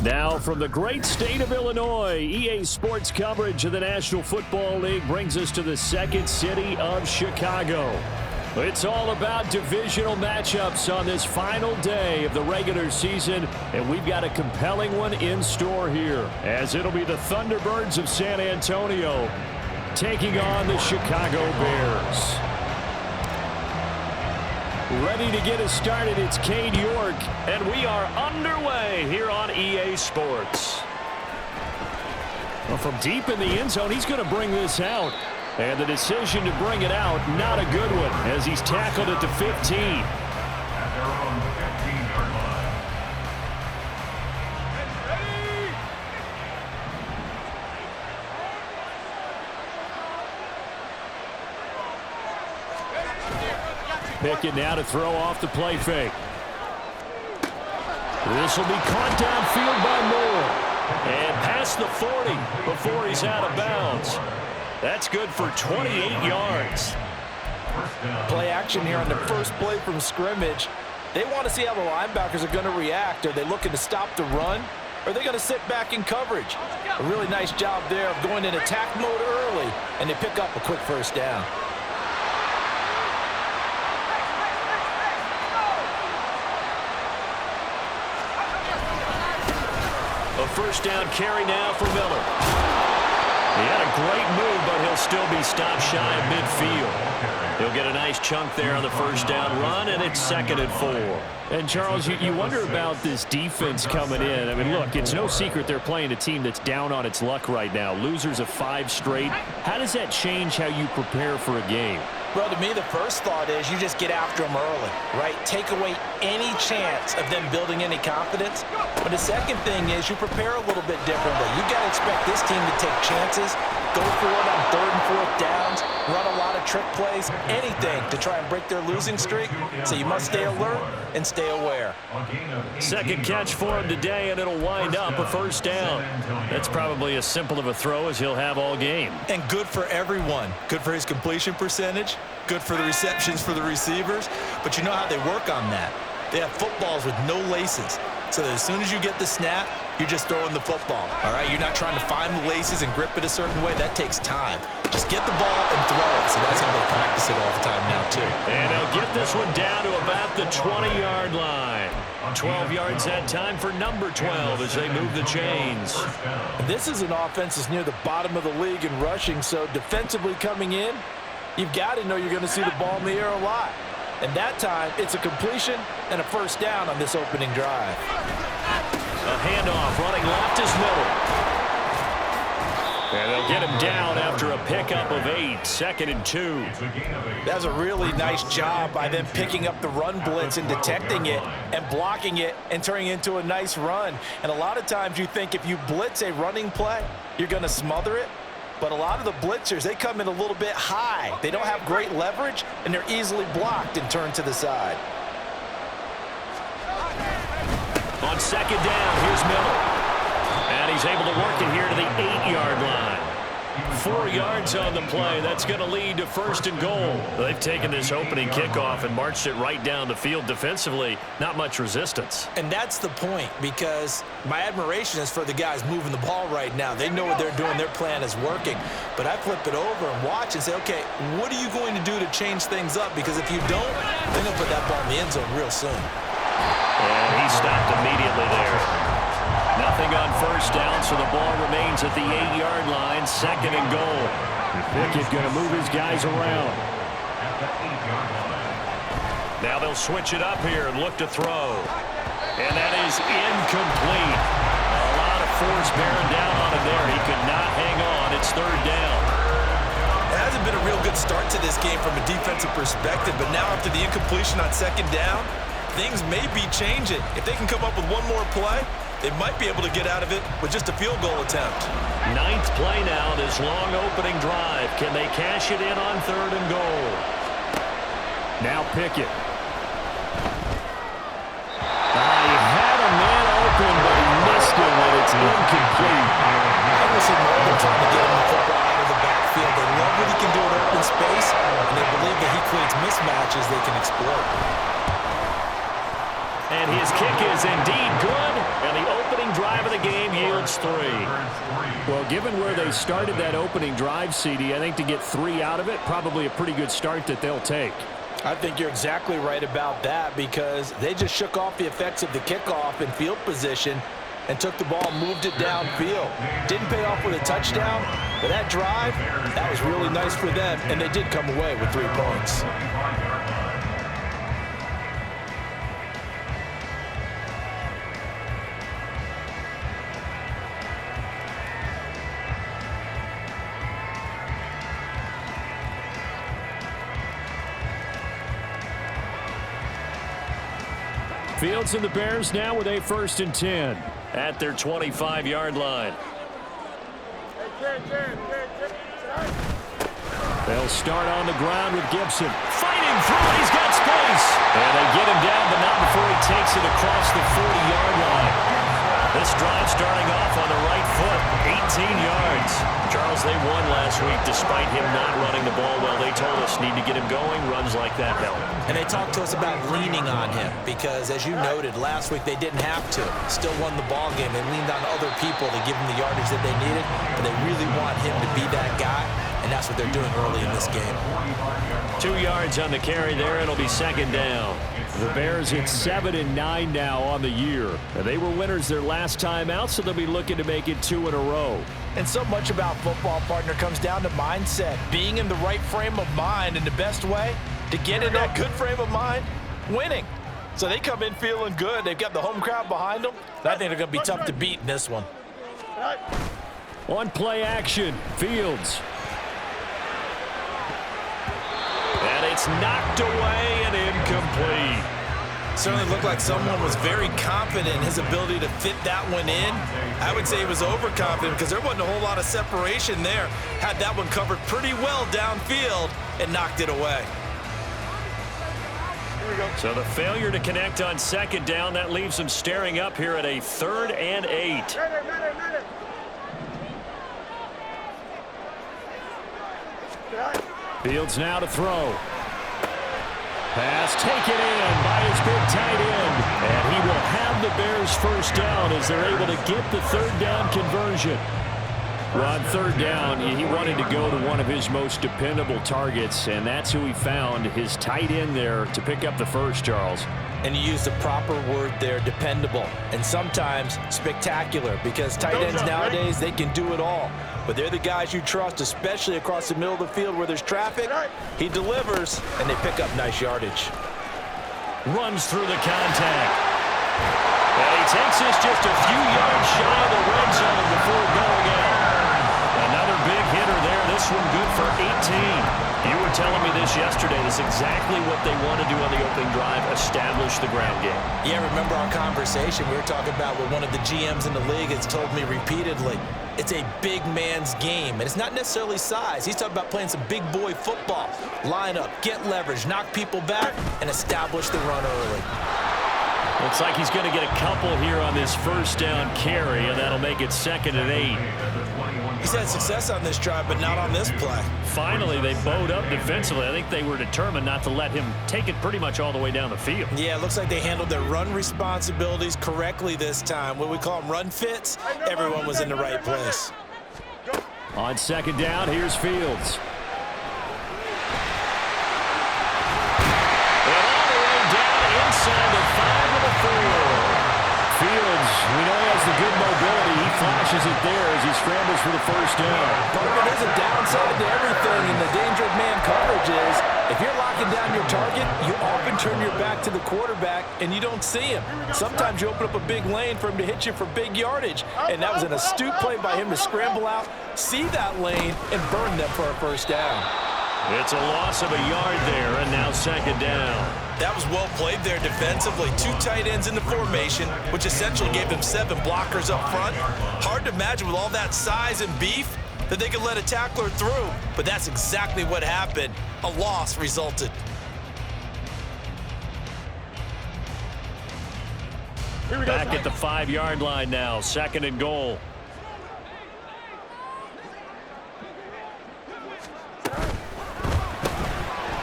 Now from the great state of Illinois, EA Sports coverage of the National Football League brings us to the second city of Chicago. It's all about divisional matchups on this final day of the regular season, and we've got a compelling one in store here, as it'll be the Thunderbirds of San Antonio taking on the Chicago Bears. Ready to get us started, it's Cade York, and we are underway here on EA Sports. Well, from deep in the end zone, he's going to bring this out. And the decision to bring it out, not a good one, as he's tackled at the 15. At their own 15-yard line. Pickett now to throw off the play fake. This will be caught downfield by Moore. And past the 40 before he's out of bounds. That's good for 28 yards. Play action here on the first play from scrimmage. They want to see how the linebackers are going to react. Are they looking to stop the run? Or are they going to sit back in coverage? A really nice job there of going in attack mode early, and they pick up a quick first down. A first down carry now for Miller. He had a great move, but he'll still be stopped shy of midfield. He'll get a nice chunk there on the first down run, and it's 2nd and 4. And, Charles, you wonder about this defense coming in. I mean, look, it's no secret they're playing a team that's down on its luck right now. Losers of 5 straight. How does that change how you prepare for a game? Well, to me, the first thought is you just get after them early, right? Take away any chance of them building any confidence. But the second thing is you prepare a little bit differently. You got to expect this team to take chances, go for it on 3rd and 4th downs, run a lot of trick plays, anything to try and break their losing streak. So you must stay alert and stay aware. Second catch for him today, and it'll wind up a first down. That's probably as simple of a throw as he'll have all game. And good for everyone. Good for his completion percentage. Good for the receptions for the receivers. But you know how they work on that. They have footballs with no laces. So that as soon as you get the snap, you're just throwing the football. All right? You're not trying to find the laces and grip it a certain way. That takes time. Just get the ball and throw it. So that's how they practice it all the time now, too. And they'll get this one down to about the 20-yard line. 12 yards that time for number 12 as they move the chains. This is an offense that's near the bottom of the league in rushing, so defensively coming in, you've got to know you're going to see the ball in the air a lot. And that time, it's a completion and a first down on this opening drive. A handoff running left is Miller. And they'll get him down after a pickup of 8, 2nd and 2. That's a really nice job by them picking up the run blitz and detecting it and blocking it and turning it into a nice run. And a lot of times you think if you blitz a running play, you're going to smother it. But a lot of the blitzers, they come in a little bit high. They don't have great leverage, and they're easily blocked and turned to the side. On 2nd down, here's Miller. And he's able to work it here to the 8-yard line. 4 yards on the play. That's going to lead to 1st and goal. They've taken this opening kickoff and marched it right down the field defensively. Not much resistance. And that's the point, because my admiration is for the guys moving the ball right now. They know what they're doing. Their plan is working. But I flip it over and watch and say, okay, what are you going to do to change things up? Because if you don't, they're going to put that ball in the end zone real soon. And he stopped immediately there. Nothing on first down, so the ball remains at the 8-yard line, 2nd and goal. Pickett's going to move his guys around. Now they'll switch it up here and look to throw. And that is incomplete. A lot of force bearing down on him there. He could not hang on. It's 3rd down. It hasn't been a real good start to this game from a defensive perspective, but now after the incompletion on 2nd down, things may be changing. If they can come up with one more play, they might be able to get out of it with just a field goal attempt. 9th play now, this long opening drive. Can they cash it in on 3rd and goal? Now Pickett. He had a man open, but he missed him, and it's incomplete. I was more trying to get him the football out of the backfield. They love what he can do in open space, and they believe that he creates mismatches they can exploit. And his kick is indeed good, and the opening drive of the Well, given where they started that opening drive, CD, I think to get 3 out of it, probably a pretty good start that they'll take. I think you're exactly right about that because they just shook off the effects of the kickoff and field position and took the ball, moved it downfield. Didn't pay off with a touchdown, but that drive, that was really nice for them, and they did come away with 3 points. Fields and the Bears now with a 1st and 10 at their 25-yard line. They'll start on the ground with Gibson. Fighting through, he's got space. And they get him down, but not before he takes it across the 40-yard line. This drive starting off on the right foot, 18 yards. Charles, they won last week despite him not running the ball well. They told us need to get him going. Runs like that help. And they talked to us about leaning on him because, as you noted, last week they didn't have to. Still won the ball game. They leaned on other people to give them the yardage that they needed, but they really want him to be that guy, and that's what they're doing early in this game. 2 yards on the carry there. It'll be 2nd down. The Bears at 7-9 now on the year. They were winners their last time out, so they'll be looking to make it 2 in a row. And so much about football, partner, comes down to mindset. Being in the right frame of mind, and the best way to get in that good frame of mind, winning. So they come in feeling good. They've got the home crowd behind them. And I think they're going to be tough to beat in this one. On play action, Fields. And it's knocked away and incomplete. Certainly looked like someone was very confident in his ability to fit that one in. I would say he was overconfident because there wasn't a whole lot of separation there. Had that one covered pretty well downfield and knocked it away. So the failure to connect on 2nd down, that leaves them staring up here at a 3rd and 8. Fields now to throw. Pass taken in by his big tight end. And he will have the Bears 1st down as they're able to get the 3rd down conversion. Well, on 3rd down, he wanted to go to one of his most dependable targets, and that's who he found, his tight end there, to pick up the 1st, Charles. And you use the proper word there, dependable, and sometimes spectacular, because tight ends nowadays, they can do it all. But they're the guys you trust, especially across the middle of the field where there's traffic. He delivers, and they pick up nice yardage. Runs through the contact. And he takes this just a few yards shy of the red zone before going out. Another big hitter there. This one good for 18. You were telling me this yesterday. This is exactly what they want to do on the opening drive, establish the ground game. Yeah, remember our conversation we were talking about with one of the GMs in the league has told me repeatedly, it's a big man's game, and it's not necessarily size. He's talking about playing some big boy football. Line up, get leverage, knock people back, and establish the run early. Looks like he's going to get a couple here on this 1st down carry, and that'll make it 2nd and 8. He's had success on this drive, but not on this play. Finally, they bowed up defensively. I think they were determined not to let him take it pretty much all the way down the field. Yeah, it looks like they handled their run responsibilities correctly this time. What we call them run fits, everyone was in the right place. On 2nd down, here's Fields. And all the way down inside the 5 of the 4. Fields, we know he has the good mobility. He flashes it there as he scrambles for the 1st down. But there's a downside to everything, and the danger of man coverage is if you're locking down your target, you often turn your back to the quarterback, and you don't see him. Sometimes you open up a big lane for him to hit you for big yardage, and that was an astute play by him to scramble out, see that lane, and burn them for a 1st down. It's a loss of a yard there, and now 2nd down. That was well played there defensively. 2 tight ends in the formation, which essentially gave them 7 blockers up front. Hard to imagine with all that size and beef that they could let a tackler through, but that's exactly what happened. A loss resulted. Back at the 5-yard line now, 2nd and goal.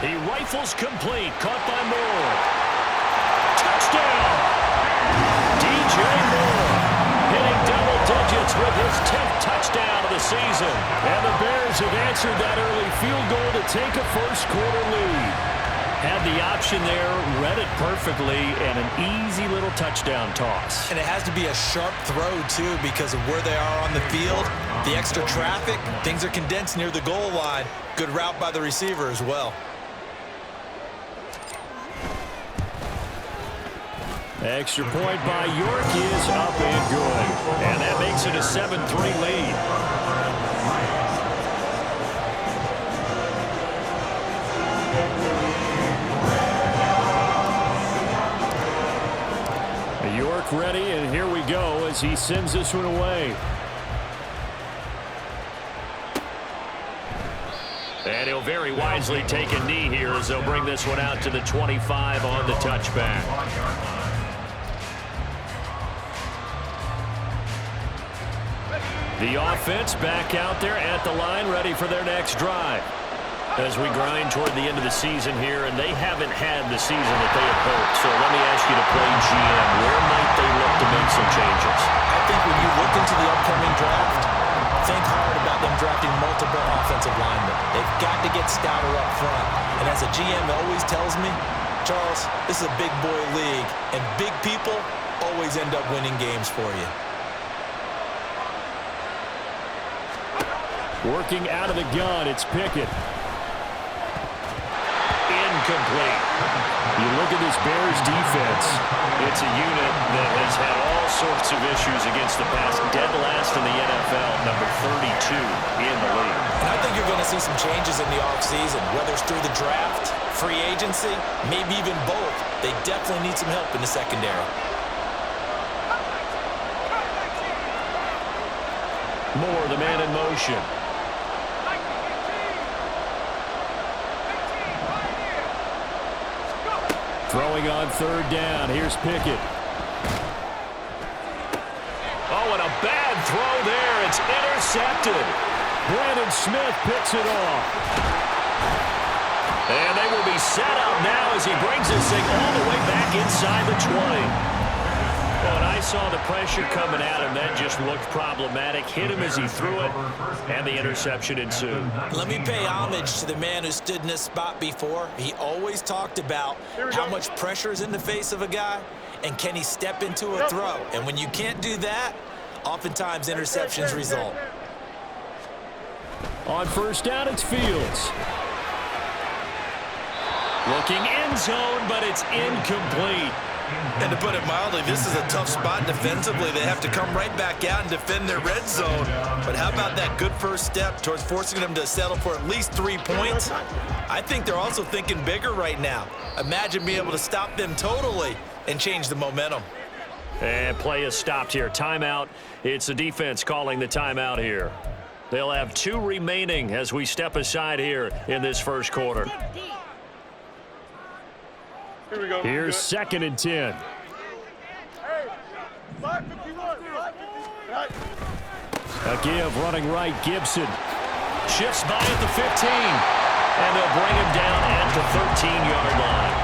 He rifles complete, caught by Moore. Touchdown! DJ Moore hitting double digits with his his 10th touchdown of the season. And the Bears have answered that early field goal to take a first-quarter lead. Had the option there, read it perfectly, and an easy little touchdown toss. And it has to be a sharp throw, too, because of where they are on the field. The extra traffic, things are condensed near the goal line. Good route by the receiver as well. Extra point by York is up and good. And that makes it a 7-3 lead. York ready, and here we go as he sends this one away. And he'll very wisely take a knee here as they'll bring this one out to the 25 on the touchback. The offense back out there at the line, ready for their next drive. As we grind toward the end of the season here, and they haven't had the season that they had hoped. So let me ask you to play GM. Where might they look to make some changes? I think when you look into the upcoming draft, think hard about them drafting multiple offensive linemen. They've got to get stouter up front. And as a GM always tells me, Charles, this is a big boy league, and big people always end up winning games for you. Working out of the gun, it's Pickett. Incomplete. You look at this Bears defense. It's a unit that has had all sorts of issues against the pass. Dead last in the NFL, number 32 in the league. And I think you're going to see some changes in the offseason, whether it's through the draft, free agency, maybe even both. They definitely need some help in the secondary. Moore, the man in motion. Throwing on third down. Here's Pickett. Oh, and a bad throw there. It's intercepted. Brandon Smith picks it off. And they will be set up now as he brings this thing all the way back inside the 20. Well, and I saw the pressure coming at him. That just looked problematic. Hit him as he threw it, and the interception ensued. Let me pay homage to the man who stood in this spot before. He always talked about how much pressure is in the face of a guy, and can he step into a throw. And when you can't do that, oftentimes interceptions result. On first down, it's Fields. Looking end zone, but it's incomplete. And to put it mildly, this is a tough spot defensively. They have to come right back out and defend their red zone. But how about that good first step towards forcing them to settle for at least 3 points? I think they're also thinking bigger right now. Imagine being able to stop them totally and change the momentum. And play is stopped here. Timeout. It's the defense calling the timeout here. They'll have 2 remaining as we step aside here in this first quarter. Here we go. Here's 2nd and 10. Hey, 551. 551. A give running right, Gibson. Shifts by at the 15. And they'll bring him down at the 13-yard line.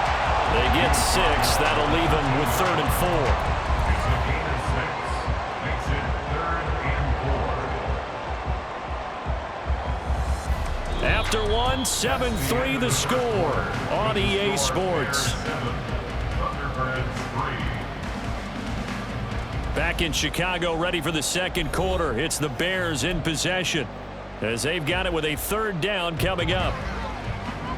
They get 6. That'll leave them with 3rd and 4. It's a gain of 6. Makes it 3rd and 4. After 1, 7-3 the score on EA Sports. Back in Chicago, ready for the second quarter. It's the Bears in possession as they've got it with a 3rd down coming up.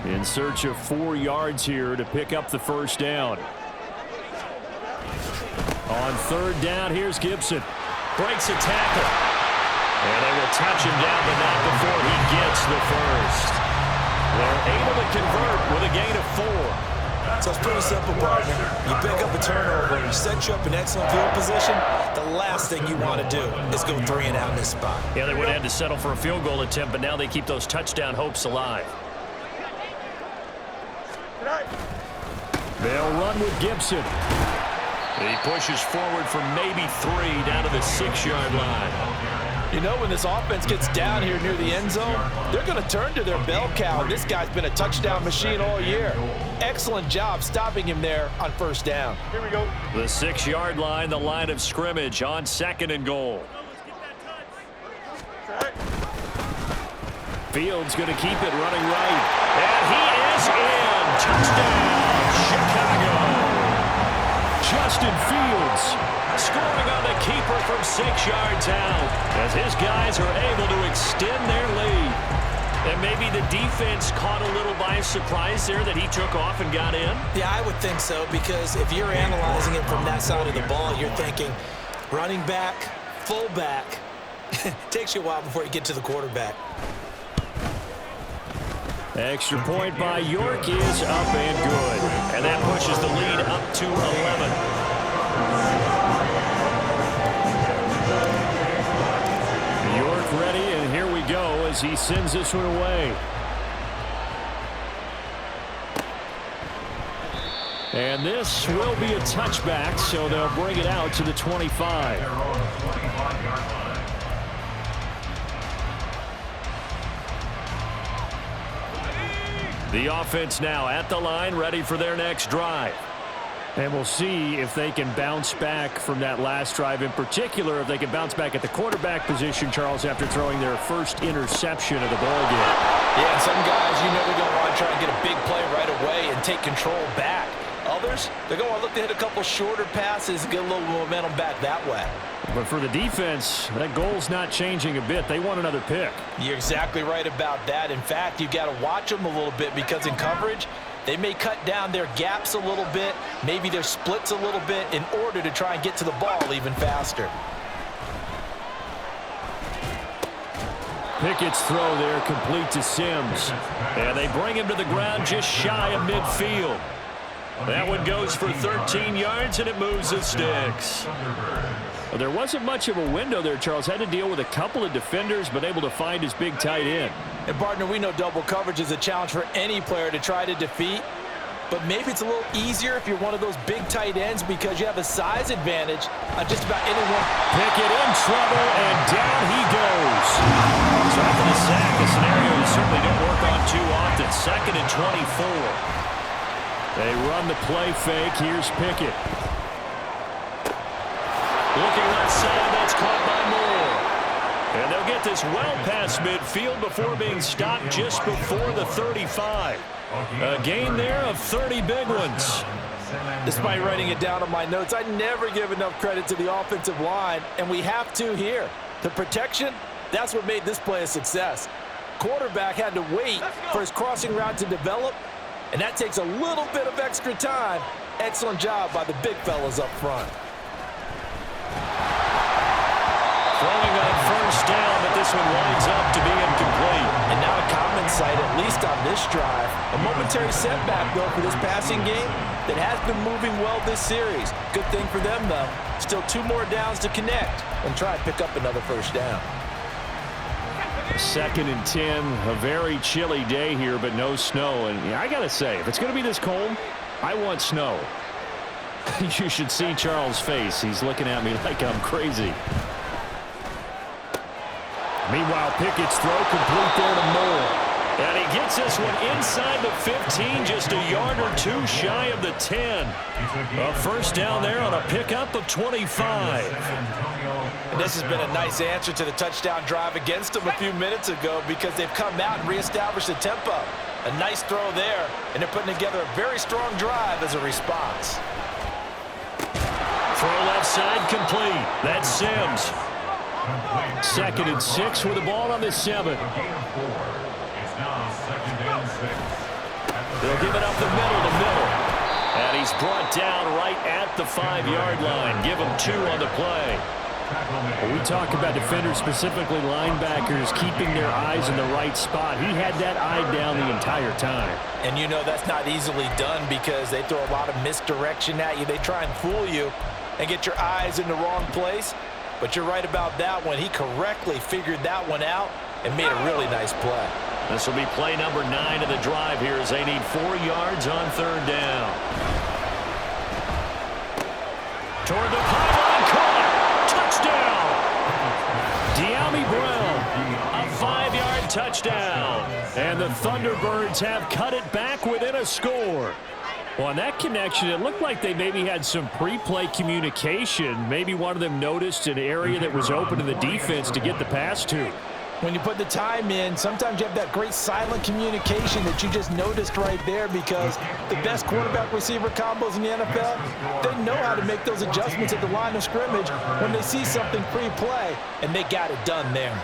In search of 4 yards here to pick up the first down. On 3rd down, here's Gibson. Breaks a tackle. And they will touch him down, but not before he gets the first. They're able to convert with a gain of 4. So it's pretty simple, partner. You pick up a turnover, you set you up in excellent field position. The last thing you want to do is go 3 and out in this spot. Yeah, they would have had to settle for a field goal attempt, but now they keep those touchdown hopes alive. They'll run with Gibson. He pushes forward for maybe 3 down to the 6-yard line. You know, when this offense gets down here near the end zone, they're going to turn to their bell cow. This guy's been a touchdown machine all year. Excellent job stopping him there on 1st down. Here we go. The 6-yard line, the line of scrimmage on 2nd and goal. Fields going to keep it running right. And he is in. Touchdown, Chicago. Justin Fields scoring on the keeper from 6 yards out as his guys are able to extend their lead. And maybe the defense caught a little by surprise there that he took off and got in? Yeah, I would think so, because if you're analyzing it from that side of the ball, you're thinking running back, fullback. Takes you a while before you get to the quarterback. Extra point by York is up and good. And that pushes the lead up to 11. York ready, and here we go as he sends this one away. And this will be a touchback, so they'll bring it out to the 25. The offense now at the line, ready for their next drive. And we'll see if they can bounce back from that last drive. In particular, if they can bounce back at the quarterback position, Charles, after throwing their first interception of the ballgame. Yeah, some guys, they're going to want to try and get a big play right away and take control back. Others, they're going to look to hit a couple shorter passes and get a little momentum back that way. But for the defense, that goal's not changing a bit. They want another pick. You're exactly right about that. In fact, you've got to watch them a little bit, because in coverage, they may cut down their gaps a little bit, maybe their splits a little bit, in order to try and get to the ball even faster. Pickett's throw there complete to Sims. And they bring him to the ground just shy of midfield. That one goes for 13 yards, and it moves the sticks. Well, there wasn't much of a window there, Charles. Had to deal with a couple of defenders, but able to find his big tight end. And, partner, we know double coverage is a challenge for any player to try to defeat. But maybe it's a little easier if you're one of those big tight ends, because you have a size advantage on just about anyone. Pickett in trouble, and down he goes. So after the sack, a scenario you certainly don't work on too often. 2nd and 24. They run the play fake. Here's Pickett. Looking left side, that's caught by Moore. And they'll get this well past midfield before being stopped just before the 35. A gain there of 30 big ones. Despite writing it down on my notes, I never give enough credit to the offensive line, and we have to here. The protection, that's what made this play a success. Quarterback had to wait for his crossing route to develop, and that takes a little bit of extra time. Excellent job by the big fellas up front. Throwing on first down, but this one winds up to be incomplete. And now a common sight, at least on this drive. A momentary setback, though, for this passing game that has been moving well this series. Good thing for them, though. Still 2 more downs to connect and try and pick up another first down. 2nd and 10, a very chilly day here, but no snow. And I got to say, if it's going to be this cold, I want snow. You should see Charles' face. He's looking at me like I'm crazy. Meanwhile, Pickett's throw complete there to Moore. And he gets this one inside the 15, just a yard or 2 shy of the 10. A first down there on a pickup of 25. And this has been a nice answer to the touchdown drive against them a few minutes ago, because they've come out and reestablished the tempo. A nice throw there, and they're putting together a very strong drive as a response. Throw left side complete. That's Sims. 2nd and 6 with the ball on the 7. They'll give it up the middle to Miller. And he's brought down right at the 5-yard line. Give him 2 on the play. When we talk about defenders, specifically linebackers, keeping their eyes in the right spot, he had that eye down the entire time. And you know that's not easily done, because they throw a lot of misdirection at you. They try and fool you and get your eyes in the wrong place. But you're right about that one. He correctly figured that one out and made a really nice play. This will be play number 9 of the drive here, as they need 4 yards on 3rd down. Toward the pylon, caught. Touchdown! De'Ami Brown, a 5-yard touchdown. And the Thunderbirds have cut it back within a score. Well, on that connection, it looked like they maybe had some pre-play communication. Maybe one of them noticed an area that was open to the defense to get the pass to. When you put the time in, sometimes you have that great silent communication that you just noticed right there, because the best quarterback-receiver combos in the NFL, they know how to make those adjustments at the line of scrimmage when they see something pre-play, and they got it done there.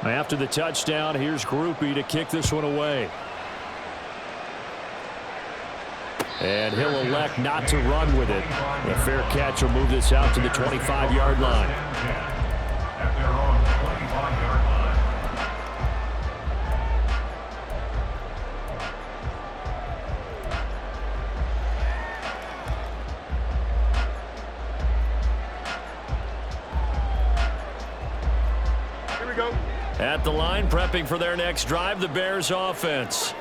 After the touchdown, here's Groupie to kick this one away. And he'll elect not to run with it. A fair catch will move this out to the 25-yard line. At their own 25-yard line. Here we go. At the line, prepping for their next drive, the Bears offense.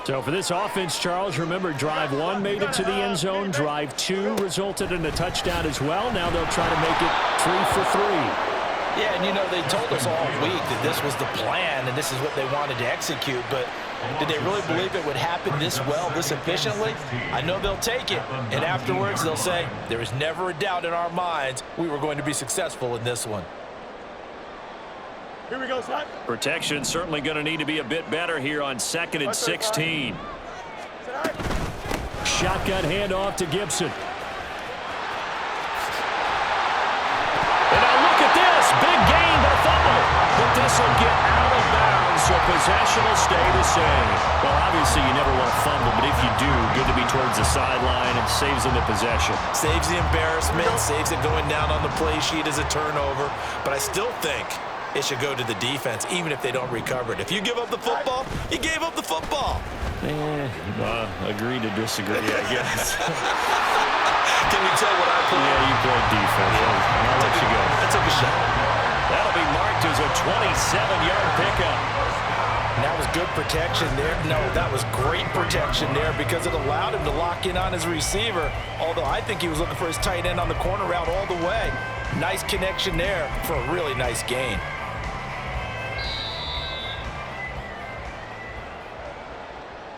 So for this offense, Charles, remember, drive 1 made it to the end zone. Drive 2 resulted in a touchdown as well. Now they'll try to make it 3 for 3. Yeah, and you know, they told us all week that this was the plan and this is what they wanted to execute, but did they really believe it would happen this well, this efficiently? I know they'll take it, and afterwards they'll say, there was never a doubt in our minds we were going to be successful in this one. Here we go, Slide. Protection certainly going to need to be a bit better here on 2nd and 16. Shotgun handoff to Gibson. And now look at this. Big gain, but a fumble. But this will get out of bounds, so possession will stay the same. Well, obviously you never want to fumble, but if you do, good to be towards the sideline and saves them the possession. Saves the embarrassment, saves it going down on the play sheet as a turnover. But I still think it should go to the defense, even if they don't recover it. If you give up the football, you gave up the football. Agree to disagree, I guess. Can you tell what I played? Yeah, you played defense. I'll let you go. I took a shot. That'll be marked as a 27-yard pickup. And that was good protection there. No, that was great protection there because it allowed him to lock in on his receiver, although I think he was looking for his tight end on the corner route all the way. Nice connection there for a really nice gain.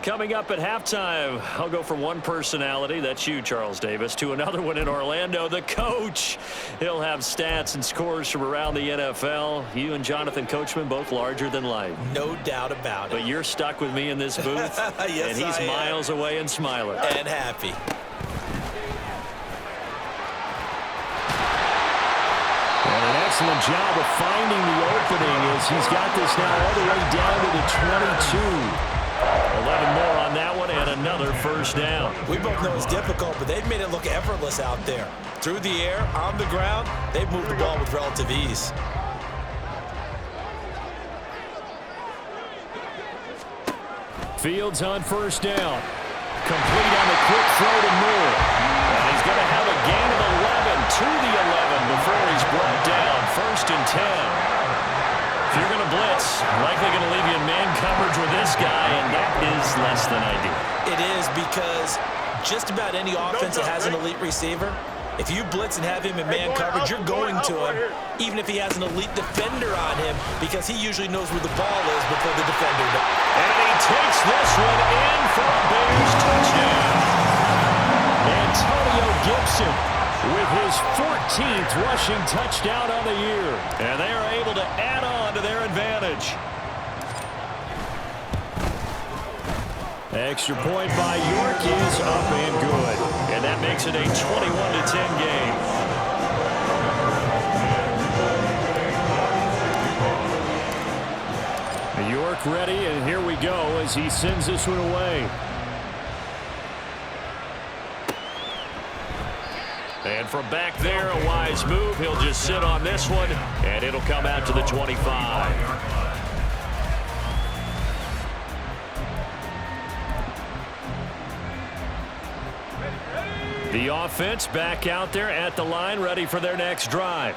Coming up at halftime, I'll go from one personality, that's you, Charles Davis, to another one in Orlando, the coach. He'll have stats and scores from around the NFL. You and Jonathan Coachman, both larger than life. No doubt about it. But you're stuck with me in this booth, Yes, and he's miles away and smiling. And happy. And an excellent job of finding the opening as he's got this now all the way down to the 22. 11 more on that one and another first down. We both know it's difficult, but they've made it look effortless out there. Through the air, on the ground, they've moved the ball with relative ease. Fields on first down. Complete on the quick throw to Moore. And he's going to have a gain of 11 to the 11 before he's brought down. 1st and 10. If you're going to blitz, likely going to leave you in man coverage with this guy, and that is less than ideal. It is, because just about any offense that has an elite receiver, if you blitz and have him in man coverage, you're going to him, even if he has an elite defender on him, because he usually knows where the ball is before the defender does. And he takes this one in for a Bears touchdown. Antonio Gibson with his 14th rushing touchdown on the year. And they are able to add on to their advantage. Extra point by York is up and good. And that makes it a 21-10 game. York ready, and here we go as he sends this one away. And from back there, a wise move. He'll just sit on this one, and it'll come out to the 25. The offense back out there at the line, ready for their next drive.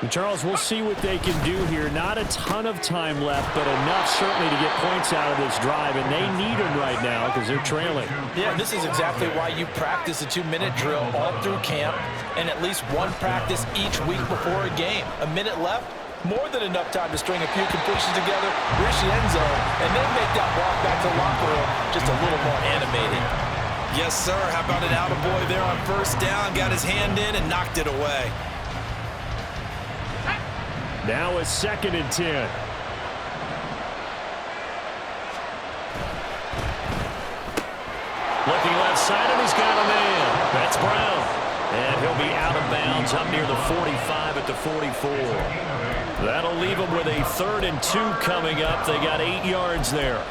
And Charles, we'll see what they can do here. Not a ton of time left, but enough certainly to get points out of this drive, and they need them right now because they're trailing. Yeah, this is exactly why you practice a 2-minute drill all through camp and at least one practice each week before a game. A minute left, more than enough time to string a few completions together, reach the end zone, and then make that walk back to the locker room just a little more animated. Yes, sir. How about an attaboy there on first down? Got his hand in and knocked it away. Now a 2nd and 10. Looking left side, and he's got a man. That's Brown. And he'll be out of bounds up near the 45 at the 44. That'll leave them with a 3rd and 2 coming up. They got 8 yards there.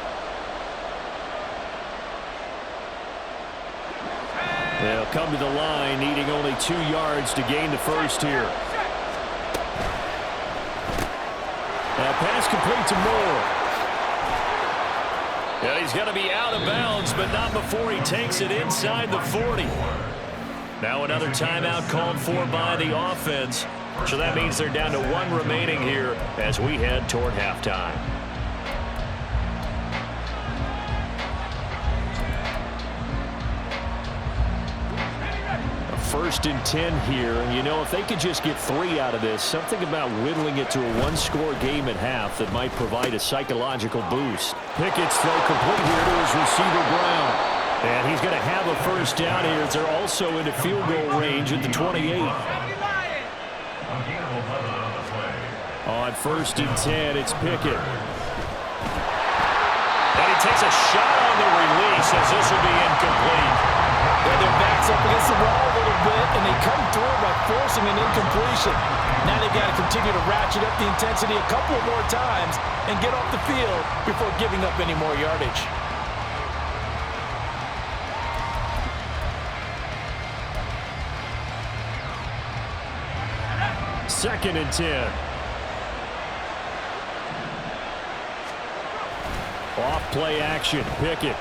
They'll come to the line, needing only 2 yards to gain the first here. Now pass complete to Moore. Yeah, he's going to be out of bounds, but not before he takes it inside the 40. Now another timeout called for by the offense. So that means they're down to 1 remaining here as we head toward halftime. 1st and 10 here. And, you know, if they could just get 3 out of this, something about whittling it to a 1-score game at half that might provide a psychological boost. Pickett's throw complete here to his receiver, Brown. And he's going to have a first down here as they're also into field goal range at the 28. On 1st and 10, it's Pickett. And he takes a shot on the release as this will be incomplete. Yeah, their backs up against the wall a little bit, and they come through by forcing an incompletion. Now they've got to continue to ratchet up the intensity a couple more times and get off the field before giving up any more yardage. Second and 10. Off play action, Pickett.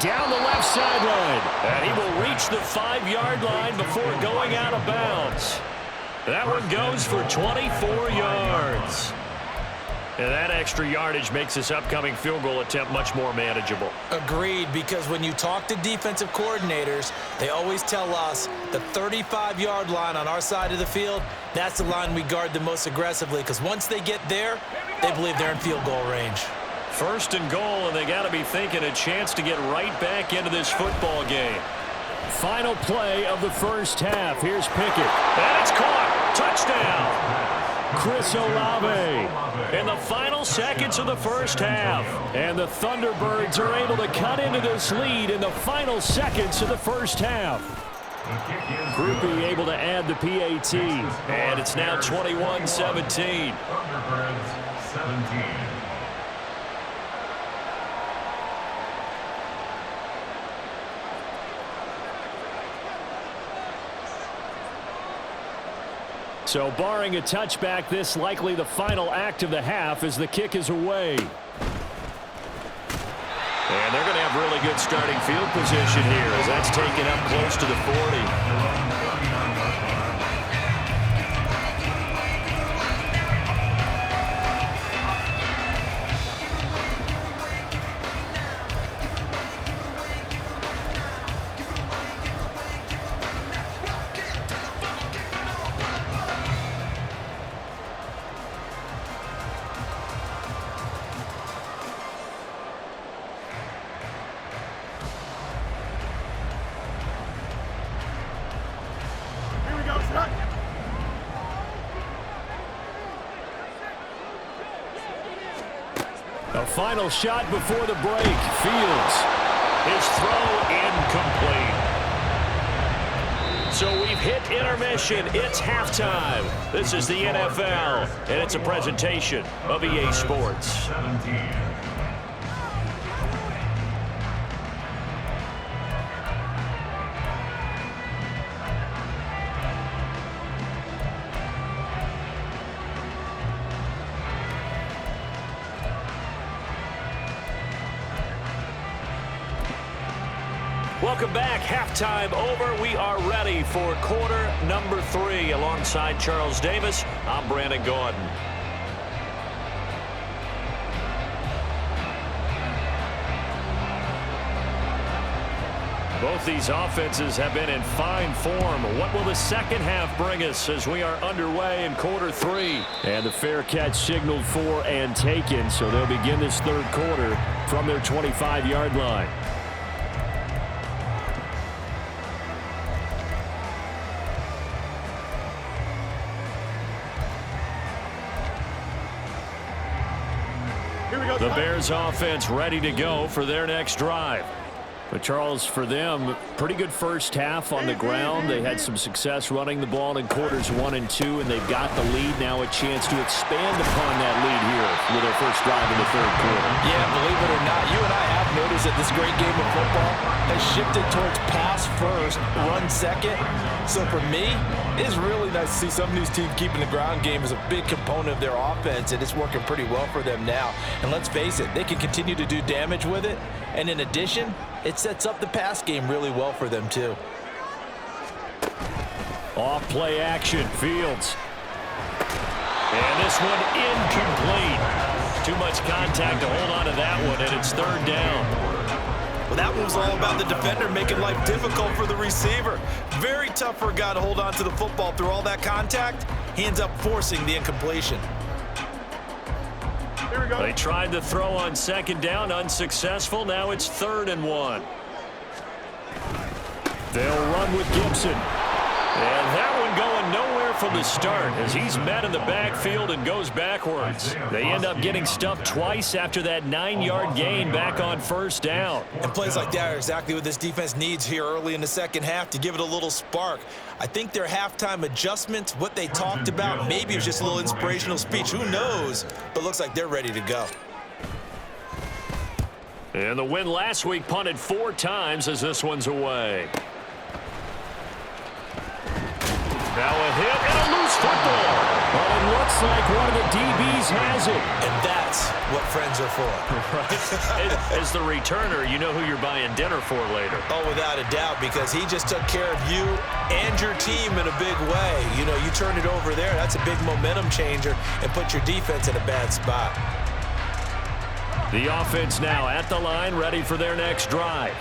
Down the left sideline. And he will reach the 5-yard line before going out of bounds. That one goes for 24 yards. And that extra yardage makes this upcoming field goal attempt much more manageable. Agreed, because when you talk to defensive coordinators, they always tell us the 35-yard line on our side of the field, that's the line we guard the most aggressively, because once they get there, they believe they're in field goal range. 1st and goal, and they got to be thinking a chance to get right back into this football game. Final play of the first half. Here's Pickett. And it's caught. Touchdown. Chris Olave in the final seconds of the first half. And the Thunderbirds are able to cut into this lead in the final seconds of the first half. Groupie able to add the PAT. And it's now 21-17. Thunderbirds 17. So barring a touchback, this likely the final act of the half as the kick is away. And they're going to have really good starting field position here as that's taken up close to the 40. A final shot before the break. Fields. His throw incomplete. So we've hit intermission. It's halftime. This is the NFL, and it's a presentation of EA Sports. 17. Welcome back. Halftime over. We are ready for quarter number 3. Alongside Charles Davis, I'm Brandon Gordon. Both these offenses have been in fine form. What will the second half bring us as we are underway in quarter 3? And the fair catch signaled for and taken, so they'll begin this third quarter from their 25-yard line. The Bears offense ready to go for their next drive. But, Charles, for them, pretty good first half on the ground. They had some success running the ball in quarters 1 and 2, and they've got the lead now, a chance to expand upon that lead here with their first drive in the third quarter. Yeah, believe it or not, you and I have noticed that this great game of football has shifted towards pass first, run second. So for me, it's really nice to see some of these teams keeping the ground game as a big component of their offense, and it's working pretty well for them now. And let's face it, they can continue to do damage with it. And in addition, it sets up the pass game really well for them, too. Off play action, Fields. And this one incomplete. Too much contact to hold on to that one, and it's third down. Well, that one was all about the defender making life difficult for the receiver. Very tough for a guy to hold on to the football through all that contact. He ends up forcing the incompletion. Here we go. They tried to throw on second down, unsuccessful. Now it's 3rd and 1. They'll run with Gibson. And that one going nowhere from the start as he's met in the backfield and goes backwards. They end up getting stuffed twice after that 9-yard gain back on first down. And plays like that are exactly what this defense needs here early in the second half to give it a little spark. I think their halftime adjustments, what they talked about, maybe it was just a little inspirational speech. Who knows? But looks like they're ready to go. And the win last week punted 4 times as this one's away. Now a hit and a loose football. Well, it looks like one of the DBs has it. And that's what friends are for. Right. As the returner, you know who you're buying dinner for later. Oh, without a doubt, because he just took care of you and your team in a big way. You know, you turn it over there, that's a big momentum changer and put your defense in a bad spot. The offense now at the line, ready for their next drive.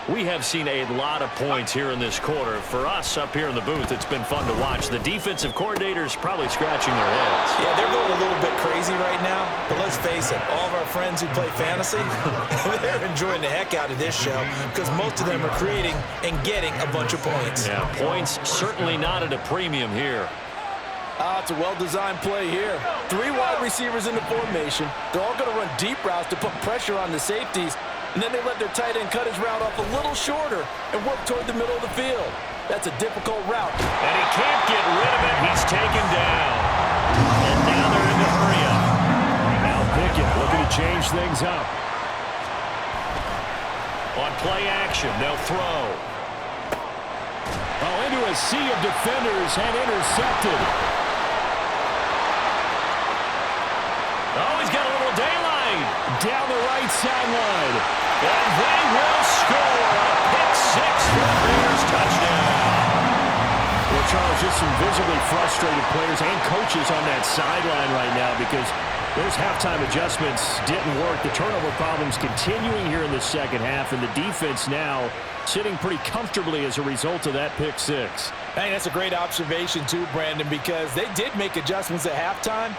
We have seen a lot of points here in this quarter. For us up here in the booth, it's been fun to watch. The defensive coordinators probably scratching their heads. Yeah, they're going a little bit crazy right now. But let's face it, all of our friends who play fantasy, they're enjoying the heck out of this show because most of them are creating and getting a bunch of points. Yeah, points certainly not at a premium here. It's a well-designed play here. 3 wide receivers in the formation. They're all going to run deep routes to put pressure on the safeties. And then they let their tight end cut his route off a little shorter and work toward the middle of the field. That's a difficult route. And he can't get rid of it. He's taken down. And now they're in the hurry-up. Now Pickett looking to change things up. On play action, they'll throw. Oh, into a sea of defenders and intercepted. Oh, he's got a little daylight down the right sideline. And they will score a pick-6 for the Bears touchdown. Well, Charles, just some visibly frustrated players and coaches on that sideline right now because those halftime adjustments didn't work. The turnover problems continuing here in the second half, and the defense now sitting pretty comfortably as a result of that pick-6. Hey, that's a great observation too, Brandon, because they did make adjustments at halftime.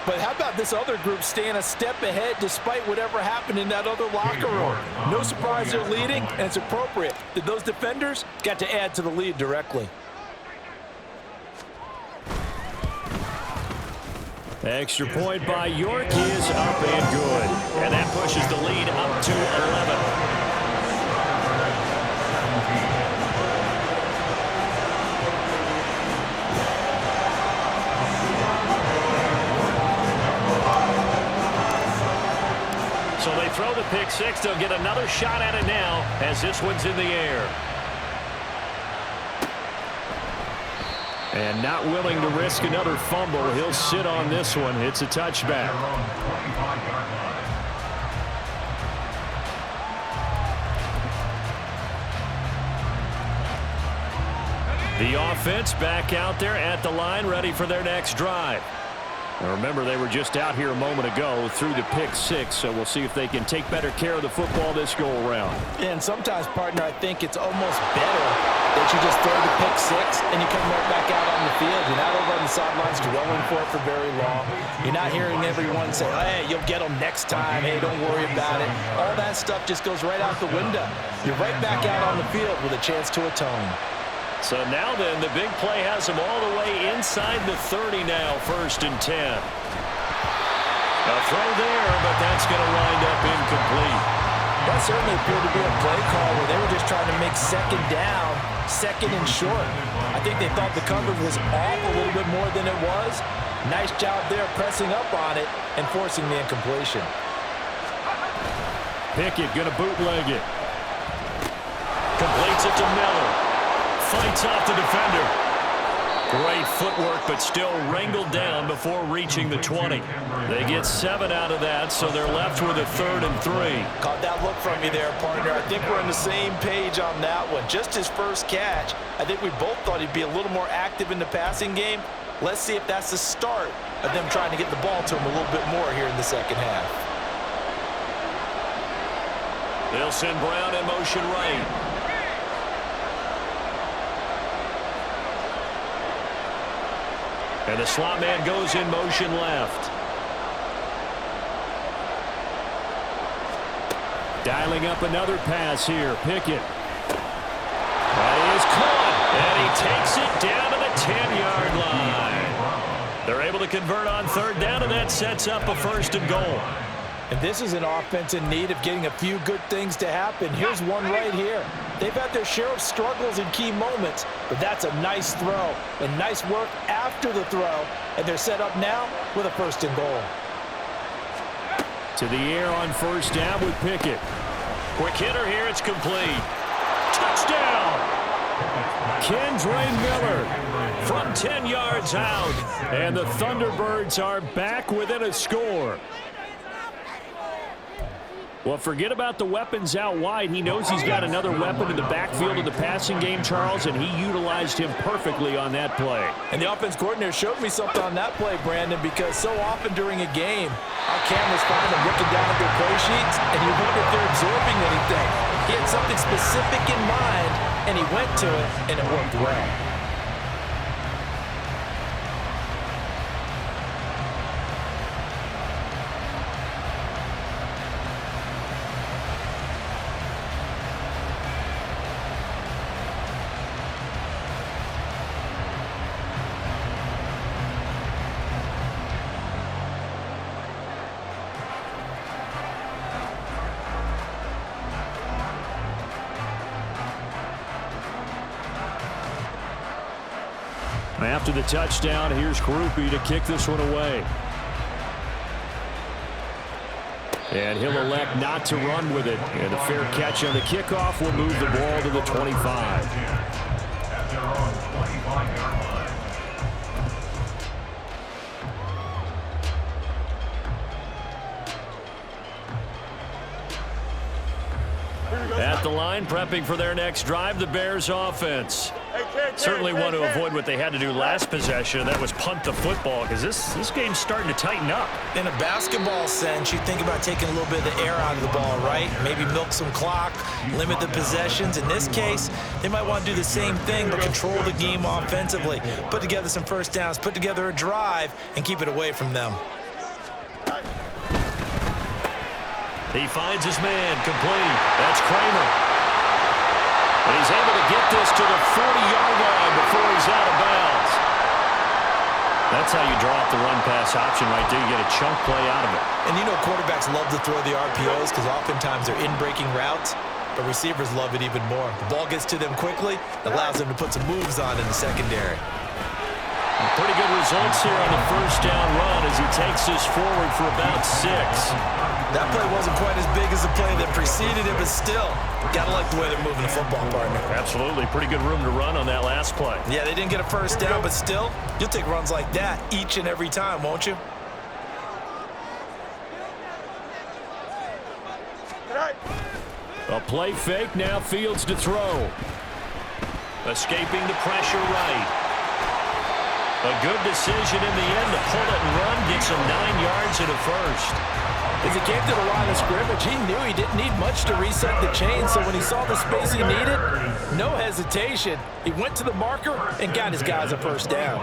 But how about this other group staying a step ahead despite whatever happened in that other locker room? No surprise they're leading, and it's appropriate that those defenders got to add to the lead directly. Extra point by York is up and good. And that pushes the lead up to 11. So they throw the pick-6. They'll get another shot at it now as this one's in the air. And not willing to risk another fumble. He'll sit on this one. It's a touchback. The offense back out there at the line, ready for their next drive. Now remember, they were just out here a moment ago through the pick six, so we'll see if they can take better care of the football this go-around. And sometimes, partner, I think it's almost better that you just throw the pick six and you come right back out on the field. You're not over on the sidelines dwelling for it for very long. You're not hearing everyone say, hey, you'll get them next time. Hey, don't worry about it. All that stuff just goes right out the window. You're right back out on the field with a chance to atone. So now then, the big play has them all the way inside the 30 now, 1st and 10. A throw there, but that's going to wind up incomplete. That certainly appeared to be a play call where they were just trying to make second down, second and short. I think they thought the coverage was off a little bit more than it was. Nice job there pressing up on it and forcing the incompletion. Pickett going to bootleg it. Completes it to Miller. Fights off the defender. Great footwork, but still wrangled down before reaching the 20. They get 7 out of that, so they're left with a 3rd and 3. Caught that look from you there, partner. I think we're on the same page on that one. Just his first catch, I think we both thought he'd be a little more active in the passing game. Let's see if that's the start of them trying to get the ball to him a little bit more here in the second half. They'll send Brown in motion right. And the slot man goes in motion left. Dialing up another pass here. Pickett. That is caught. And he takes it down to the 10-yard line. They're able to convert on 3rd down, and that sets up a 1st and goal. And this is an offense in need of getting a few good things to happen. Here's one right here. They've had their share of struggles in key moments, but that's a nice throw and nice work after the throw. And they're set up now with a 1st and goal. To the air on 1st down with Pickett. Quick hitter here. It's complete. Touchdown! Kendre Miller from 10 yards out. And the Thunderbirds are back within a score. Well, forget about the weapons out wide. He knows he's got another weapon in the backfield of the passing game, Charles, and he utilized him perfectly on that play. And the offense coordinator showed me something on that play, Brandon, because so often during a game, our cameras find them looking down at their play sheets, and you wonder if they're absorbing anything. He had something specific in mind, and he went to it, and it worked well. After the touchdown, here's Groupie to kick this one away. And he'll elect not to run with it. And a fair catch on the kickoff will move the ball to the 25. At their own 25-yard line. At the line, prepping for their next drive, the Bears offense. Certainly want to avoid what they had to do last possession. That was punt the football, because this game's starting to tighten up. In a basketball sense, you think about taking a little bit of the air out of the ball, right? Maybe milk some clock, limit the possessions. In this case, they might want to do the same thing, but control the game offensively. Put together some 1st downs, put together a drive, and keep it away from them. He finds his man, complete. That's Kramer. And he's able to get this to the 40-yard line before he's out of bounds. That's how you drop the run-pass option right there. You get a chunk play out of it. And you know quarterbacks love to throw the RPOs because oftentimes they're in-breaking routes, but receivers love it even more. The ball gets to them quickly, allows them to put some moves on in the secondary. Pretty good results here on the 1st down run as he takes this forward for about 6. That play wasn't quite as big as the play that preceded it, but still, gotta like the way they're moving the football, partner. Absolutely. Pretty good room to run on that last play. Yeah, they didn't get a 1st down, but still, you'll take runs like that each and every time, won't you? A play fake, now Fields to throw. Escaping the pressure right. A good decision in the end to pull it and run. Gets him 9 yards and a first. As he came to the line of scrimmage, he knew he didn't need much to reset the chain, so when he saw the space he needed, no hesitation. He went to the marker and got his guys a first down.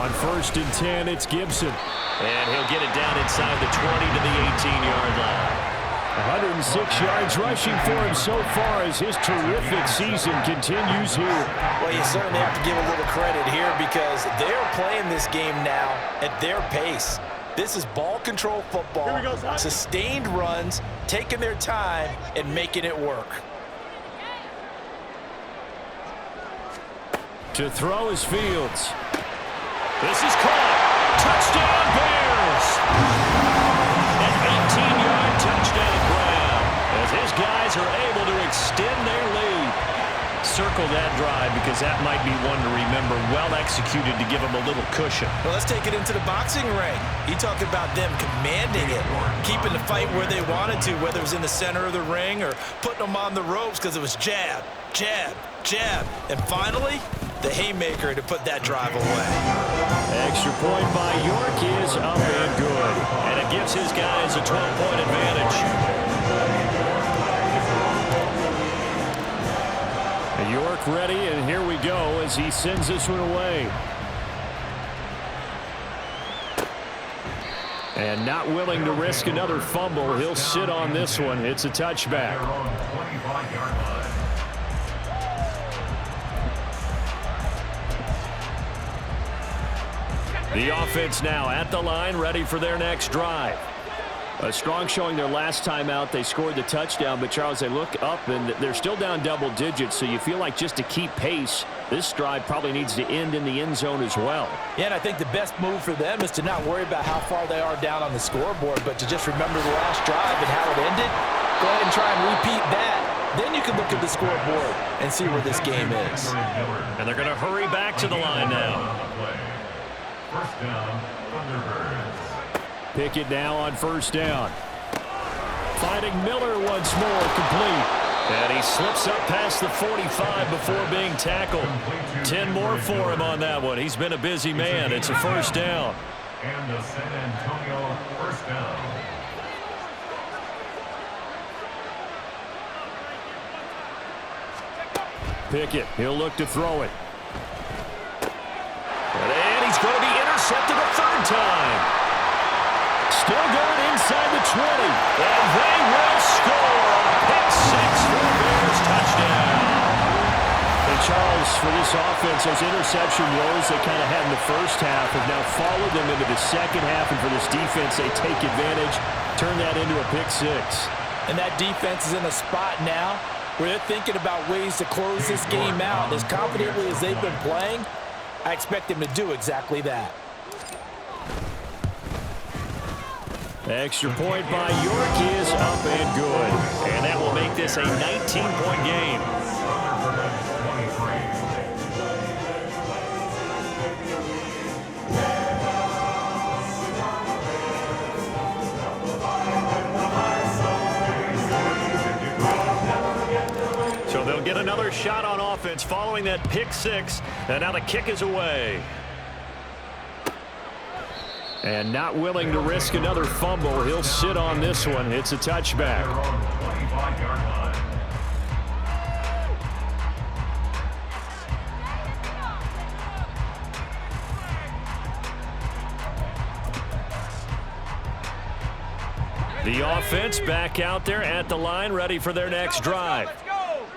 On 1st and 10, it's Gibson. And he'll get it down inside the 20 to the 18-yard line. 106 yards rushing for him so far as his terrific season continues here. Well, you certainly have to give a little credit here because they're playing this game now at their pace. This is ball control football, sustained runs, taking their time and making it work. To throw is Fields. This is caught. Touchdown, Bears! An 18-yard touchdown grab as his guys are able to extend their lead. Circle that drive because that might be one to remember. Well executed to give them a little cushion. Well, let's take it into the boxing ring. You talk about them commanding it, keeping the fight where they wanted to, whether it was in the center of the ring or putting them on the ropes because it was jab, jab, jab. And finally, the haymaker to put that drive away. Extra point by York is up and good. And it gives his guys a 12-point advantage. York ready, and here we go as he sends this one away. And not willing to risk another fumble, he'll sit on this one. It's a touchback. The offense now at the line, ready for their next drive. A strong showing their last time out. They scored the touchdown, but Charles, they look up and they're still down double digits, so you feel like just to keep pace, this drive probably needs to end in the end zone as well. Yeah, and I think the best move for them is to not worry about how far they are down on the scoreboard, but to just remember the last drive and how it ended. Go ahead and try and repeat that. Then you can look at the scoreboard and see where this game is. And they're going to hurry back to the line now. First down, Thunderbirds. Pickett now on 1st down. Finding Miller once more, complete. And he slips up past the 45 before being tackled. 10 more for him on that one. He's been a busy man. It's a 1st down. And the San Antonio 1st down. Pickett, he'll look to throw it. And he's going to be intercepted a 3rd time. Still going inside the 20. And they will score. Pick 6 for the Bears, touchdown. And Charles, for this offense, those interception woes they kind of had in the first half have now followed them into the second half. And for this defense, they take advantage, turn that into a pick 6. And that defense is in a spot now where they're thinking about ways to close this game out. As confidently as they've been playing, I expect them to do exactly that. Extra point by York is up and good. And that will make this a 19-point game. So they'll get another shot on offense following that pick 6. And now the kick is away. And not willing to risk another fumble, he'll sit on this one. It's a touchback. The offense back out there at the line, ready for their next drive.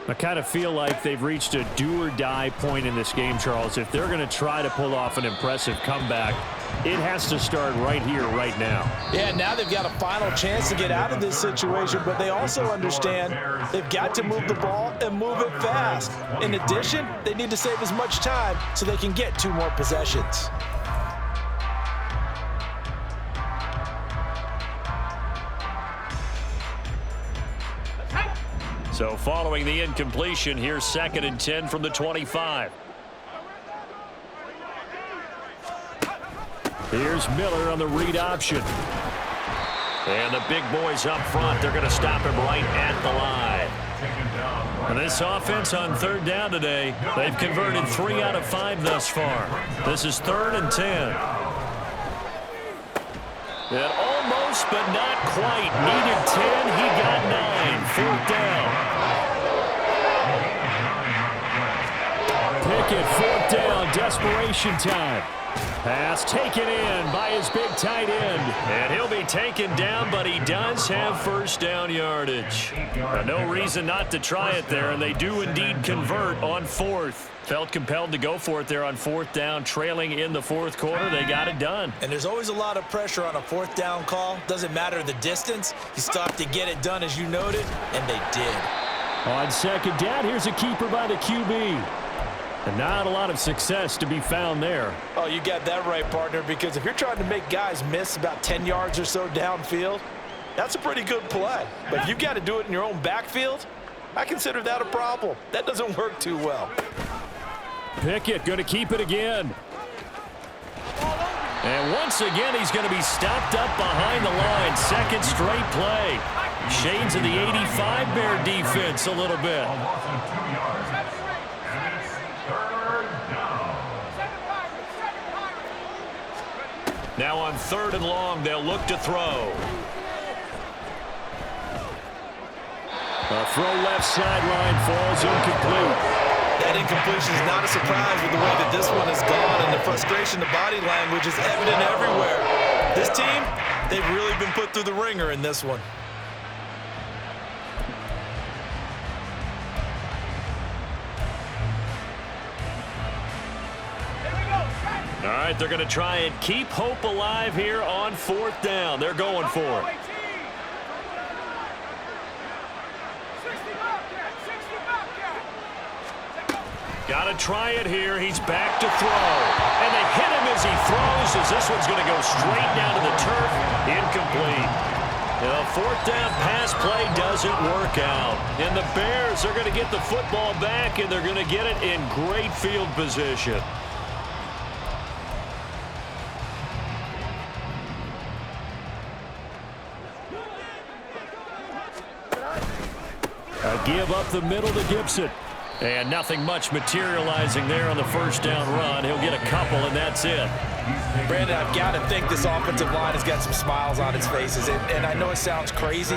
I kind of feel like they've reached a do-or-die point in this game, Charles. If they're going to try to pull off an impressive comeback, it has to start right here, right now. Yeah, now they've got a final chance to get out of this situation, but they also understand they've got to move the ball and move it fast. In addition, they need to save as much time so they can get 2 more possessions. So following the incompletion, here's 2nd and 10 from the 25. Here's Miller on the read option. And the big boys up front, they're going to stop him right at the line. And this offense on third down today, they've converted 3 out of 5 thus far. This is 3rd and 10. And almost, but not quite. Needed 10. He got 9. 4th down. Pickett, 4th down. Desperation time. Pass taken in by his big tight end. And he'll be taken down, but he does have first down yardage. No reason not to try it there, and they do indeed convert on 4th. Felt compelled to go for it there on 4th down, trailing in the 4th quarter. They got it done. And there's always a lot of pressure on a 4th down call. Doesn't matter the distance. You still have to get it done, as you noted, and they did. On 2nd down, here's a keeper by the QB. And not a lot of success to be found there. Oh, you got that right, partner, because if you're trying to make guys miss about 10 yards or so downfield, that's a pretty good play. But if you've got to do it in your own backfield, I consider that a problem. That doesn't work too well. Pickett going to keep it again. And once again, he's going to be stopped up behind the line. 2nd straight play. Shades of the 85 Bear defense a little bit. Now on 3rd and long, they'll look to throw. A throw left sideline falls incomplete. That incompletion is not a surprise with the way that this one has gone, and the frustration, the body language is evident everywhere. This team, they've really been put through the ringer in this one. All right, they're going to try and keep hope alive here on 4th down. They're going for it. Got to try it here. He's back to throw. And they hit him as he throws, as this one's going to go straight down to the turf. Incomplete. The 4th down pass play doesn't work out. And the Bears are going to get the football back, and they're going to get it in great field position. A give up the middle to Gibson. And nothing much materializing there on the 1st down run. He'll get a couple, and that's it. Brandon, I've got to think this offensive line has got some smiles on its faces. And I know it sounds crazy,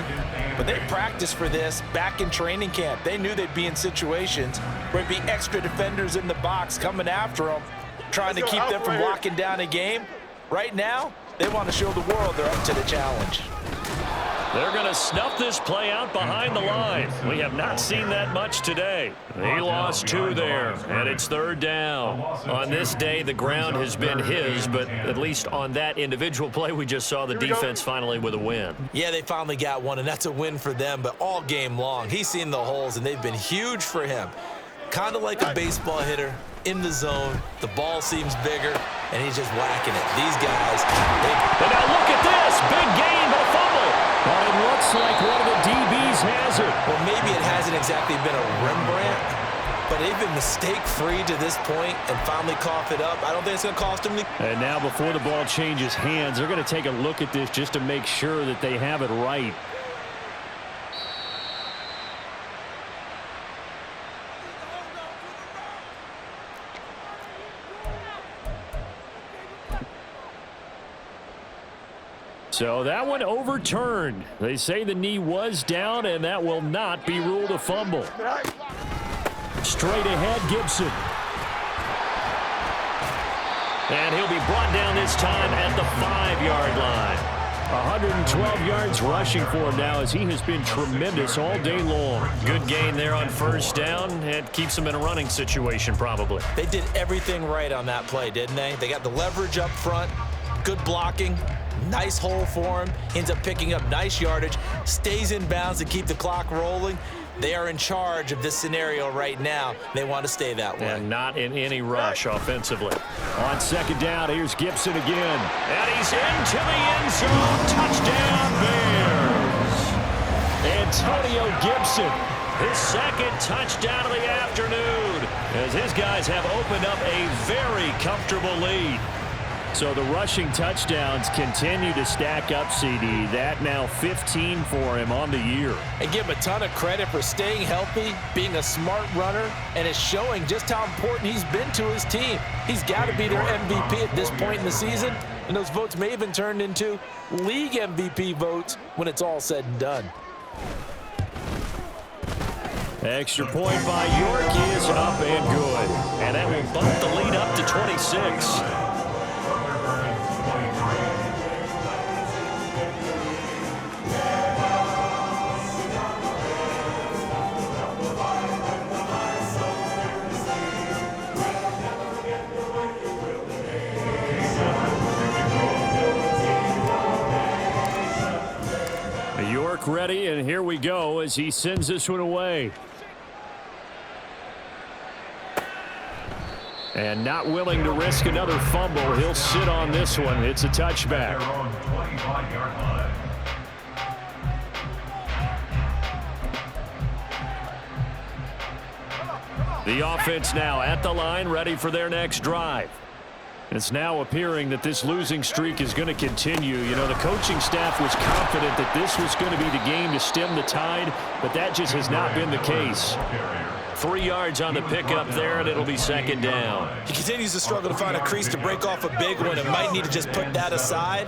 but they practiced for this back in training camp. They knew they'd be in situations where there'd be extra defenders in the box coming after them, trying to keep them from locking down a game. Right now, they want to show the world they're up to the challenge. They're going to snuff this play out behind the line. We have not seen that much today. He lost 2 there, and it's 3rd down. On this day, the ground has been his, but at least on that individual play, we just saw the defense finally with a win. Yeah, they finally got one, and that's a win for them, but all game long, he's seen the holes, and they've been huge for him. Kind of like a baseball hitter in the zone. The ball seems bigger, and he's just whacking it. These guys. And now look at this. Big gain, but a fumble. But it looks like one of the DBs has it. Well, maybe it hasn't exactly been a Rembrandt, but they've been mistake-free to this point and finally cough it up. I don't think it's going to cost them. And now before the ball changes hands, they're going to take a look at this just to make sure that they have it right. So that one overturned. They say the knee was down, and that will not be ruled a fumble. Straight ahead, Gibson. And he'll be brought down this time at the 5-yard line. 112 yards rushing for him now, as he has been tremendous all day long. Good gain there on 1st down. It keeps him in a running situation, probably. They did everything right on that play, didn't they? They got the leverage up front, good blocking. Nice hole for him. Ends up picking up nice yardage. Stays in bounds to keep the clock rolling. They are in charge of this scenario right now. They want to stay that way. And not in any rush offensively. On 2nd down, here's Gibson again. And he's into the end zone. Touchdown, Bears. Antonio Gibson, his 2nd touchdown of the afternoon, as his guys have opened up a very comfortable lead. So the rushing touchdowns continue to stack up, CD. That now 15 for him on the year. And give him a ton of credit for staying healthy, being a smart runner, and it's showing just how important he's been to his team. He's got to be their MVP at this point in the season, and those votes may have been turned into league MVP votes when it's all said and done. Extra point by York is up and good. And that will bump the lead up to 26. York ready, and here we go as he sends this one away. And not willing to risk another fumble. He'll sit on this one. It's a touchback. The offense now at the line, ready for their next drive. It's now appearing that this losing streak is going to continue. You know, the coaching staff was confident that this was going to be the game to stem the tide, but that just has not been the case. 3 yards on the pickup there, and it'll be second down. He continues to struggle to find a crease to break off a big one and might need to just put that aside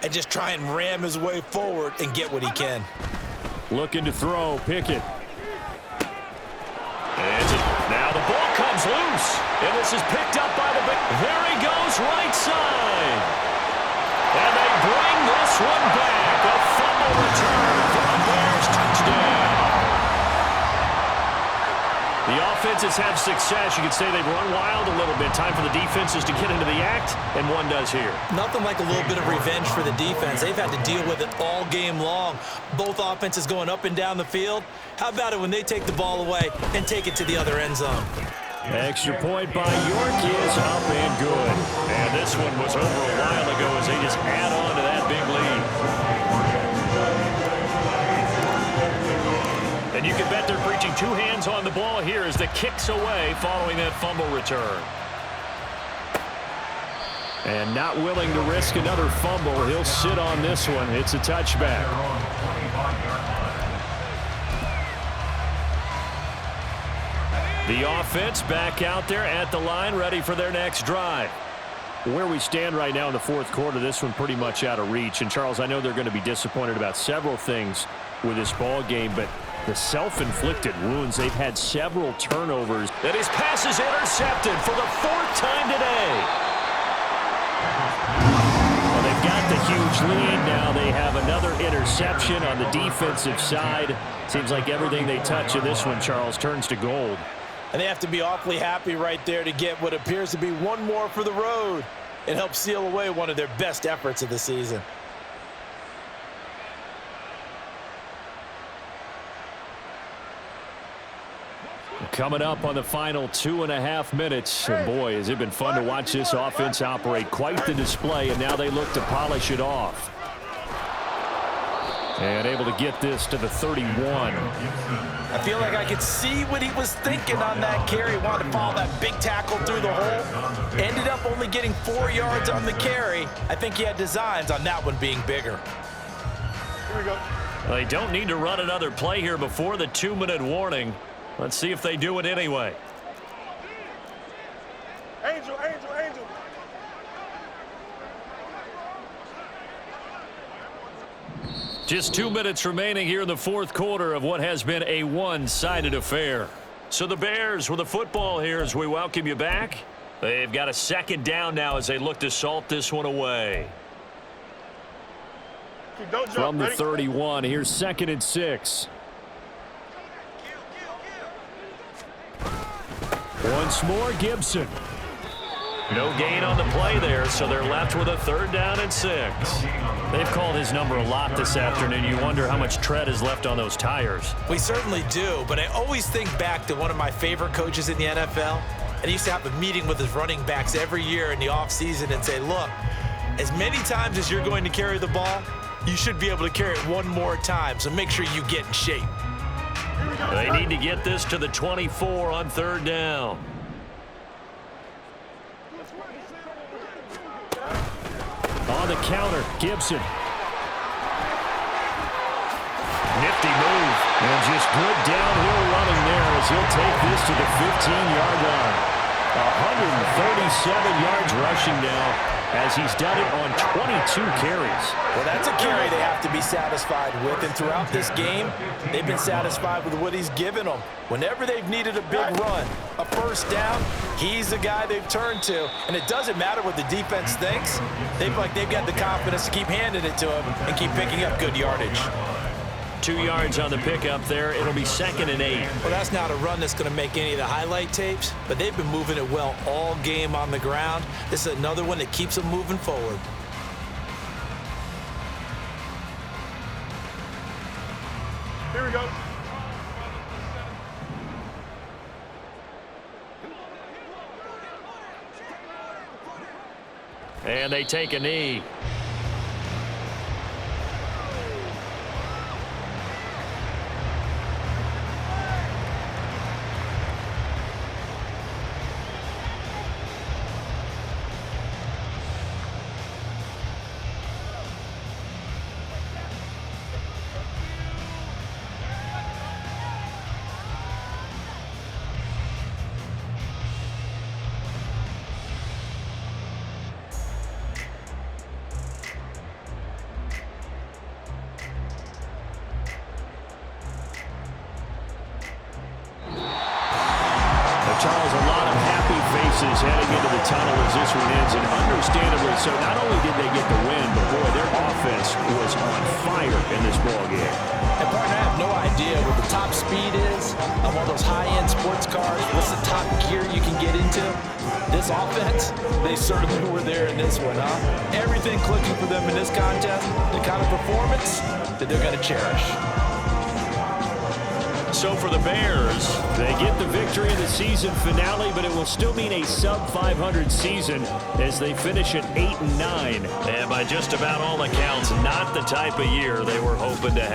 and just try and ram his way forward and get what he can. Looking to throw, Pickett. Now the ball comes loose, and this is picked up by the big. There he goes, right side. And they bring this one back. A fumble return for a Bears touchdown. The offenses have success. You could say they've run wild a little bit. Time for the defenses to get into the act, and one does here. Nothing like a little bit of revenge for the defense. They've had to deal with it all game long. Both offenses going up and down the field. How about it when they take the ball away and take it to the other end zone? Extra point by York is up and good. And this one was over a while ago as they just add on to that big lead. And you can bet they're preaching two hands on the ball here as the kick's away following that fumble return. And not willing to risk another fumble. He'll sit on this one. It's a touchback. The offense back out there at the line, ready for their next drive. Where we stand right now in the fourth quarter, this one pretty much out of reach. And, Charles, I know they're going to be disappointed about several things with this ball game, but the self-inflicted wounds, they've had several turnovers. And his pass is intercepted for the fourth time today. Well, they've got the huge lead. Now they have another interception on the defensive side. Seems like everything they touch in this one, Charles, turns to gold. And they have to be awfully happy right there to get what appears to be one more for the road and help seal away one of their best efforts of the season. Coming up on the final 2.5 minutes. And boy, has it been fun to watch this offense operate. Quite the display, and now they look to polish it off. And able to get this to the 31. I feel like I could see what he was thinking on that carry. He wanted to follow that big tackle through the hole. Ended up only getting 4 yards on the carry. I think he had designs on that one being bigger. Here we go. Well, they don't need to run another play here before the 2-minute warning. Let's see if they do it anyway. Angel, Angel, Angel. Just 2 minutes remaining here in the fourth quarter of what has been a one-sided affair. So the Bears with the football here as we welcome you back. They've got a second down now as they look to salt this one away. Don't jump. From the Ready? 31, here's 2nd and 6. Once more, Gibson. No gain on the play there, so they're left with a 3rd down and 6. They've called his number a lot this afternoon. You wonder how much tread is left on those tires. We certainly do, but I always think back to one of my favorite coaches in the NFL, and he used to have a meeting with his running backs every year in the offseason and say, look, as many times as you're going to carry the ball, you should be able to carry it one more time, so make sure you get in shape. They need to get this to the 24 on 3rd down. On the counter, Gibson. Nifty move. And just good downhill running there as he'll take this to the 15-yard line. 137 yards rushing now as he's done it on 22 carries. Well, that's a carry they have to be satisfied with. And throughout this game, they've been satisfied with what he's given them. Whenever they've needed a big run, a first down, he's the guy they've turned to. And it doesn't matter what the defense thinks. They've got the confidence to keep handing it to him and keep picking up good yardage. 2 yards on the pickup there. It'll be 2nd and 8. Well, that's not a run that's going to make any of the highlight tapes, but they've been moving it well all game on the ground. This is another one that keeps them moving forward. Here we go. And they take a knee. Charles, a lot of happy faces heading into the tunnel as this one ends, and understandably so. Not only did they get the win, but boy, their offense was on fire in this ballgame. And partner, I have no idea what the top speed is on one of those high-end sports cars. What's the top gear you can get into? This offense, they certainly were there in this one, huh? Everything clicking for them in this contest, the kind of performance that they're going to cherish. So for the Bears, they get the victory in the season finale, but it will still mean a sub-500 season as they finish at 8-9. And by just about all accounts, not the type of year they were hoping to have.